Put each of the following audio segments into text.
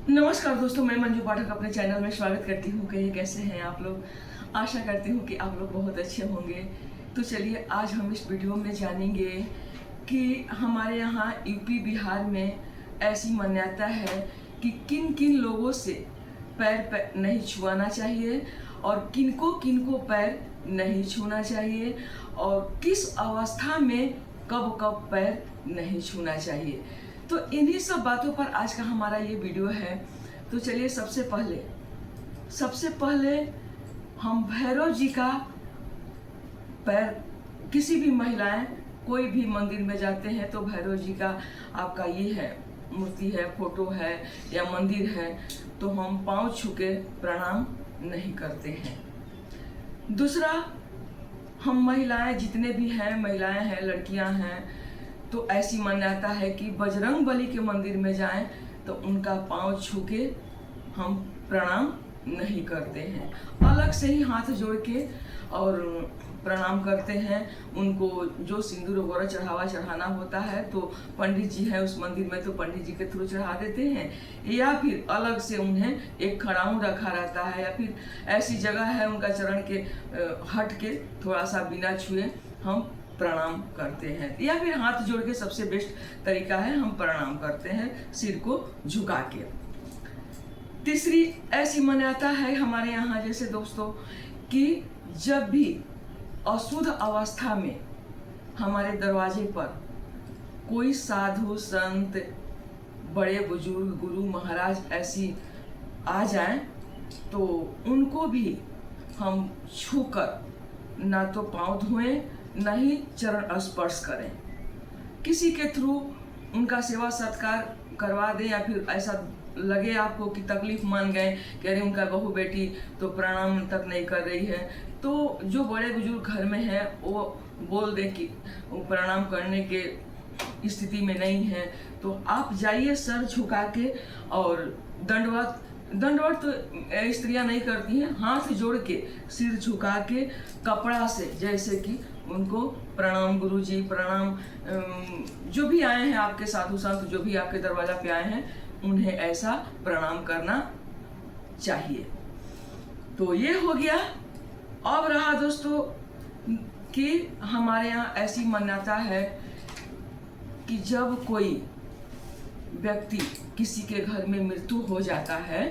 नमस्कार दोस्तों, मैं मंजू पाठक अपने चैनल में स्वागत करती हूँ। कि कैसे हैं आप लोग। आशा करती हूँ कि आप लोग बहुत अच्छे होंगे। तो चलिए आज हम इस वीडियो में जानेंगे कि हमारे यहाँ यूपी बिहार में ऐसी मान्यता है कि किन किन लोगों से पैर नहीं छुआना चाहिए और किनको पैर नहीं छूना चाहिए और किस अवस्था में कब कब पैर नहीं छूना चाहिए। तो इन्हीं सब बातों पर आज का हमारा ये वीडियो है। तो चलिए सबसे पहले हम भैरव जी का पैर, किसी भी महिलाएं कोई भी मंदिर में जाते हैं तो भैरव जी का आपका ये है, मूर्ति है, फोटो है या मंदिर है, तो हम पांव छू के प्रणाम नहीं करते हैं। दूसरा, हम महिलाएं जितने भी हैं, महिलाएं हैं, लड़कियां हैं, तो ऐसी मान्यता है कि बजरंग बली के मंदिर में जाएं तो उनका पांव छू के हम प्रणाम नहीं करते हैं। अलग से ही हाथ जोड़ के और प्रणाम करते हैं। उनको जो सिंदूर वगैरह चढ़ाना होता है तो पंडित जी है उस मंदिर में, तो पंडित जी के थ्रू चढ़ा देते हैं, या फिर अलग से उन्हें एक खड़ाऊं रखा रहता है, या फिर ऐसी जगह है उनका चरण के हट के थोड़ा सा बिना छुए हम प्रणाम करते हैं, या फिर हाथ जोड़ के सबसे बेस्ट तरीका है हम प्रणाम करते हैं सिर को झुका के। तीसरी ऐसी मान्यता है हमारे यहाँ जैसे दोस्तों कि जब भी अशुद्ध अवस्था में हमारे दरवाजे पर कोई साधु संत, बड़े बुजुर्ग, गुरु महाराज ऐसी आ जाएं तो उनको भी हम छूकर ना तो पांव धोएं न ही चरण स्पर्श करें। किसी के थ्रू उनका सेवा सत्कार करवा दें, या फिर ऐसा लगे आपको कि तकलीफ मान गए कि अरे उनका बहू बेटी तो प्रणाम तक नहीं कर रही है, तो जो बड़े बुजुर्ग घर में है वो बोल दे कि वो प्रणाम करने के स्थिति में नहीं है, तो आप जाइए सर झुका के और दंडवत तो स्त्रियां नहीं करती हैं, हाथ जोड़ के सिर झुका के कपड़ा से, जैसे कि उनको प्रणाम गुरुजी, प्रणाम जो भी आए हैं आपके साधु संत, जो भी आपके दरवाजा पे आए हैं, उन्हें ऐसा प्रणाम करना चाहिए। तो ये हो गया। अब रहा दोस्तों कि हमारे यहाँ ऐसी मान्यता है कि जब कोई व्यक्ति किसी के घर में मृत्यु हो जाता है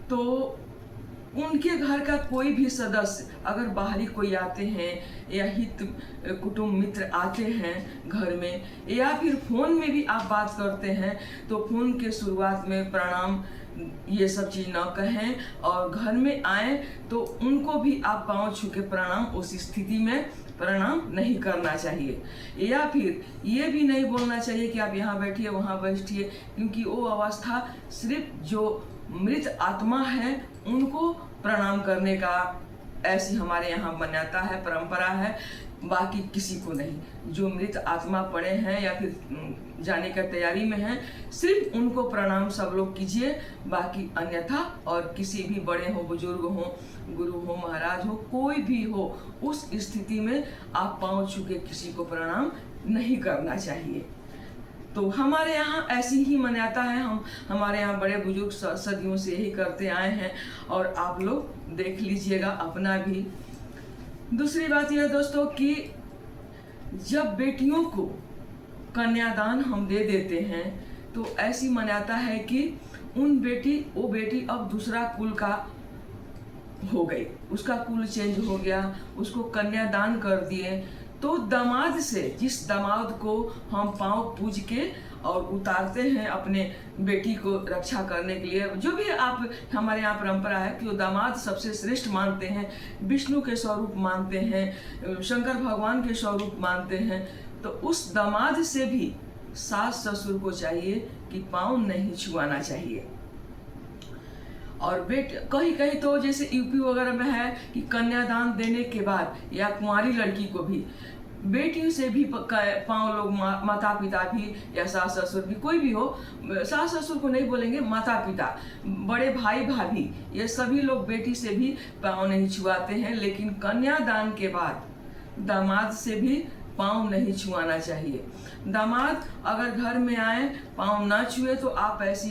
तो उनके घर का कोई भी सदस्य, अगर बाहरी कोई आते हैं या हित कुटुंब मित्र आते हैं घर में, या फिर फोन में भी आप बात करते हैं, तो फोन के शुरुआत में प्रणाम ये सब चीज़ ना कहें, और घर में आए तो उनको भी आप पांव छू के प्रणाम, उस स्थिति में प्रणाम नहीं करना चाहिए। या फिर ये भी नहीं बोलना चाहिए कि आप यहाँ बैठिए वहाँ बैठिए, क्योंकि वो अवस्था सिर्फ जो मृत आत्मा है उनको प्रणाम करने का ऐसी हमारे यहाँ मान्यता है, परंपरा है, बाकी किसी को नहीं। जो मृत आत्मा पड़े हैं या फिर जाने का तैयारी में हैं, सिर्फ उनको प्रणाम सब लोग कीजिए, बाकी अन्यथा, और किसी भी बड़े हो, बुजुर्ग हो, गुरु हो, महाराज हो, कोई भी हो, उस स्थिति में आप पांव छू के किसी को प्रणाम नहीं करना चाहिए। तो हमारे यहाँ ऐसी ही मान्यता है। हमारे यहाँ बड़े बुजुर्ग सदियों से यही करते आए हैं, और आप लोग देख लीजिएगा अपना भी। दूसरी बात यह दोस्तों कि जब बेटियों को कन्यादान हम दे देते हैं तो ऐसी मान्यता है कि वो बेटी अब दूसरा कुल का हो गई, उसका कुल चेंज हो गया, उसको कन्यादान कर दिए, तो दामाद से, जिस दामाद को हम पांव पूज के और उतारते हैं अपने बेटी को रक्षा करने के लिए, जो भी आप हमारे यहाँ परंपरा है कि वो दामाद सबसे श्रेष्ठ मानते हैं, विष्णु के स्वरूप मानते हैं, शंकर भगवान के स्वरूप मानते हैं, तो उस दामाद से भी सास ससुर को चाहिए कि पांव नहीं छुआना चाहिए। और कहीं कहीं तो जैसे यूपी वगैरह में है कि कन्यादान देने के बाद या कुंवारी लड़की को भी, बेटियों से भी पांव लोग, माता पिता भी या सास ससुर भी, कोई भी हो, सास ससुर को नहीं बोलेंगे, माता पिता, बड़े भाई भाभी, ये सभी लोग बेटी से भी पांव नहीं छुआते हैं। लेकिन कन्यादान के बाद दामाद से भी पांव नहीं छुआना चाहिए। दामाद अगर घर में आए पांव ना छुए तो आप ऐसी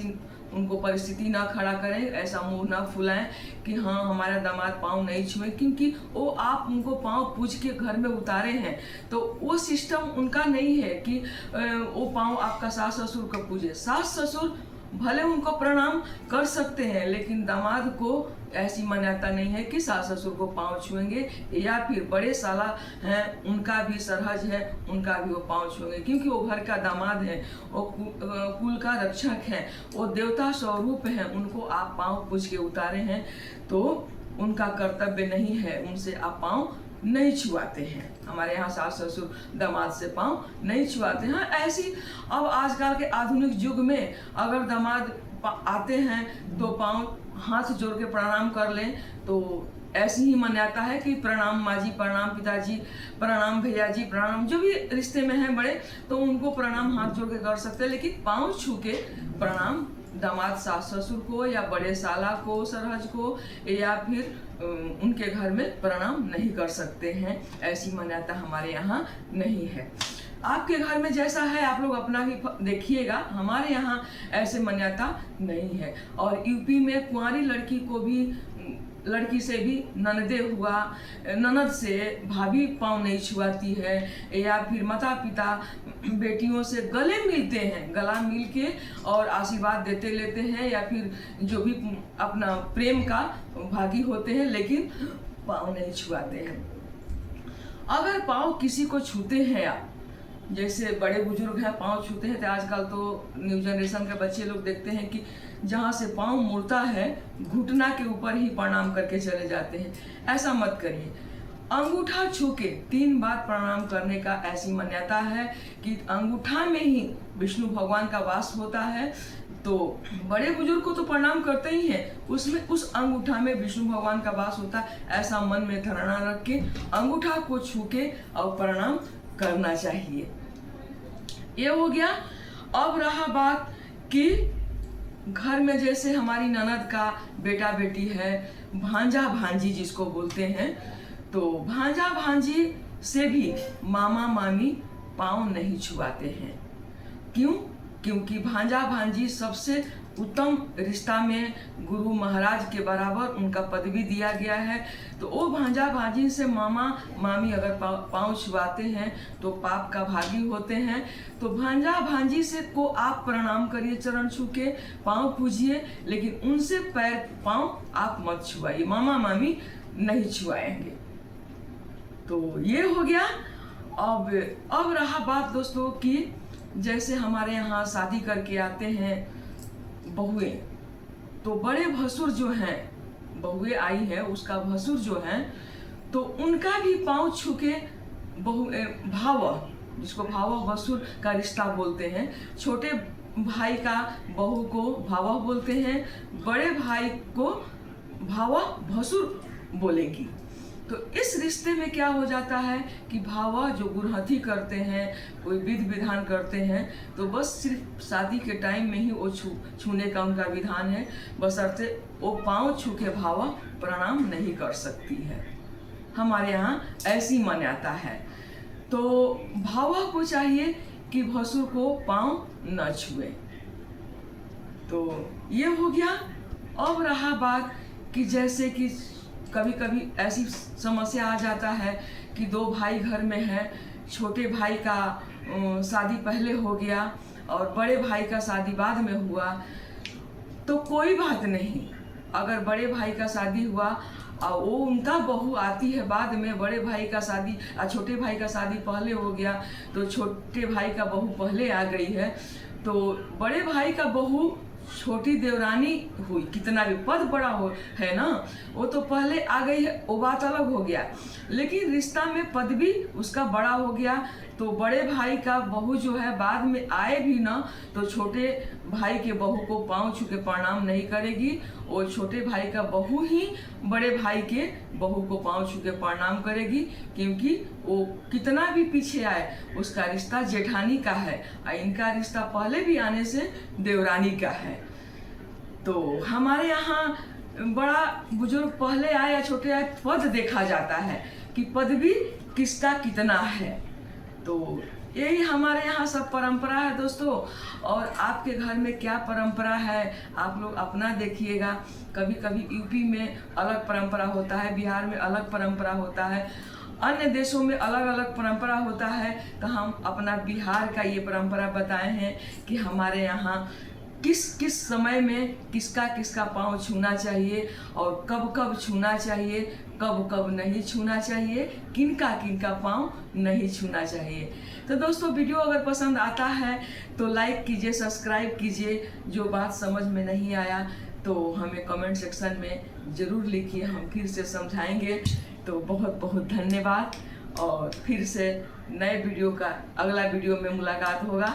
उनको परिस्थिति ना खड़ा करें, ऐसा मुंह ना फुलाएं कि हाँ हमारा दामाद पाँव नहीं छुए, क्योंकि वो आप उनको पाँव पूज के घर में उतारे हैं। तो वो सिस्टम उनका नहीं है कि वो पाँव आपका सास ससुर को पूजे। सास ससुर भले उनको प्रणाम कर सकते हैं, लेकिन दामाद को ऐसी मान्यता नहीं है कि सास ससुर को पाँव छुएंगे, या फिर बड़े साला हैं उनका भी सरहज है, उनका भी वो पाँव छुएंगे, क्योंकि वो घर का दामाद है, वो कुल का रक्षक है, वो देवता स्वरूप है, उनको आप पाँव पूज के उतारे हैं, तो उनका कर्तव्य नहीं है, उनसे आप पाँव नहीं छुआते हैं। हमारे यहाँ सास ससुर दामाद से पाँव नहीं छुआते हैं। ऐसी अब आजकल के आधुनिक युग में अगर दामाद आते हैं तो पाँव हाथ जोड़ के प्रणाम कर लें, तो ऐसी ही मान्यता है कि प्रणाम माँ जी, प्रणाम पिताजी, प्रणाम भैया जी, प्रणाम जो भी रिश्ते में हैं बड़े, तो उनको प्रणाम हाथ जोड़ के कर सकते हैं, लेकिन पाँव छू के प्रणाम दामाद सास ससुर को या बड़े साला को, सरहज को, या फिर उनके घर में प्रणाम नहीं कर सकते हैं। ऐसी मान्यता हमारे यहाँ नहीं है। आपके घर में जैसा है आप लोग अपना भी देखिएगा, हमारे यहाँ ऐसे मान्यता नहीं है। और यूपी में कुंवारी लड़की को भी, लड़की से भी ननदे हुआ, ननद से भाभी पाँव नहीं छुआती है, या फिर माता पिता बेटियों से गले मिलते हैं, गला मिल के और आशीर्वाद देते लेते हैं, या फिर जो भी अपना प्रेम का भागी होते हैं, लेकिन पाँव नहीं छुआते हैं। अगर पाँव किसी को छूते हैं आप, जैसे बड़े बुजुर्ग हैं पाँव छूते हैं, तो आजकल तो न्यू जनरेशन के बच्चे लोग देखते हैं कि जहाँ से पाँव मुड़ता है घुटना के ऊपर ही प्रणाम करके चले जाते हैं। ऐसा मत करिए। अंगूठा छू के 3 बार प्रणाम करने का ऐसी मान्यता है कि अंगूठा में ही विष्णु भगवान का वास होता है, तो बड़े बुजुर्ग को तो प्रणाम करते ही हैं, उसमें उस अंगूठा में विष्णु भगवान का वास होता है। ऐसा मन में धारणा रख के अंगूठा को छू के और प्रणाम करना चाहिए। ये हो गया। अब रहा बात कि घर में जैसे हमारी ननद का बेटा बेटी है, भांजा भांजी जिसको बोलते हैं, तो भांजा भांजी से भी मामा मामी पाँव नहीं छुआते हैं। क्यों? क्योंकि भांजा भांजी सबसे उत्तम रिश्ता में गुरु महाराज के बराबर उनका पदवी दिया गया है, तो वो भांजा भांजी से मामा मामी अगर पाँव छुआते हैं तो पाप का भागी होते हैं। तो भांजा भांजी से को आप प्रणाम करिए, चरण छू के पाँव पूजिए, लेकिन उनसे पैर पाँव आप मत छुआइए, मामा मामी नहीं छुआएंगे। तो ये हो गया। अब रहा बात दोस्तों कि जैसे हमारे यहाँ शादी करके आते हैं बहुएं, तो बड़े भसुर जो हैं, बहुएं आई है उसका भसुर जो है, तो उनका भी पाँव छू के भाव, जिसको भाव भसुर का रिश्ता बोलते हैं, छोटे भाई का बहू को भावा बोलते हैं, बड़े भाई को भावा भसुर बोलेगी। तो इस रिश्ते में क्या हो जाता है कि भावा जो गुरहथी करते हैं, कोई विधि विधान करते हैं, तो बस सिर्फ शादी के टाइम में ही वो छूने का उनका विधान है, बशर्ते वो पाँव छू के भावा प्रणाम नहीं कर सकती है। हमारे यहाँ ऐसी मान्यता है। तो भावा को चाहिए कि भसुर को पाँव न छुए। तो ये हो गया। अब रहा बात कि जैसे कि कभी कभी ऐसी समस्या आ जाता है कि 2 भाई घर में है, छोटे भाई का शादी पहले हो गया और बड़े भाई का शादी बाद में हुआ, तो कोई बात नहीं। अगर बड़े भाई का शादी हुआ और वो उनका बहू आती है बाद में, बड़े भाई का शादी छोटे भाई का शादी पहले हो गया, तो छोटे भाई का बहू पहले आ गई है, तो बड़े भाई का बहू छोटी देवरानी हुई, कितना भी पद बड़ा हो है ना, वो तो पहले आ गई है, वो बात अलग हो गया। लेकिन रिश्ता में पद भी उसका बड़ा हो गया, तो बड़े भाई का बहू जो है बाद में आए भी ना, तो छोटे भाई के बहू को पाँव छू के प्रणाम नहीं करेगी, और छोटे भाई का बहू ही बड़े भाई के बहू को पाँव छू के प्रणाम करेगी, क्योंकि वो कितना भी पीछे आए उसका रिश्ता जेठानी का है और इनका रिश्ता पहले भी आने से देवरानी का है। तो हमारे यहाँ बड़ा बुजुर्ग पहले आए या छोटे आए, पद देखा जाता है कि पद भी किसका कितना है। तो यही हमारे यहाँ सब परंपरा है दोस्तों। और आपके घर में क्या परंपरा है आप लोग अपना देखिएगा। कभी कभी यूपी में अलग परंपरा होता है, बिहार में अलग परंपरा होता है, अन्य देशों में अलग अलग परंपरा होता है। तो हम अपना बिहार का ये परंपरा बताए हैं कि हमारे यहाँ किस किस समय में किसका किसका पाँव छूना चाहिए और कब कब छूना चाहिए, कब कब नहीं छूना चाहिए, किनका किनका पाँव नहीं छूना चाहिए। तो दोस्तों वीडियो अगर पसंद आता है तो लाइक कीजिए, सब्सक्राइब कीजिए। जो बात समझ में नहीं आया तो हमें कमेंट सेक्शन में ज़रूर लिखिए, हम फिर से समझाएंगे। तो बहुत बहुत धन्यवाद और फिर से नए वीडियो का अगला वीडियो में मुलाकात होगा।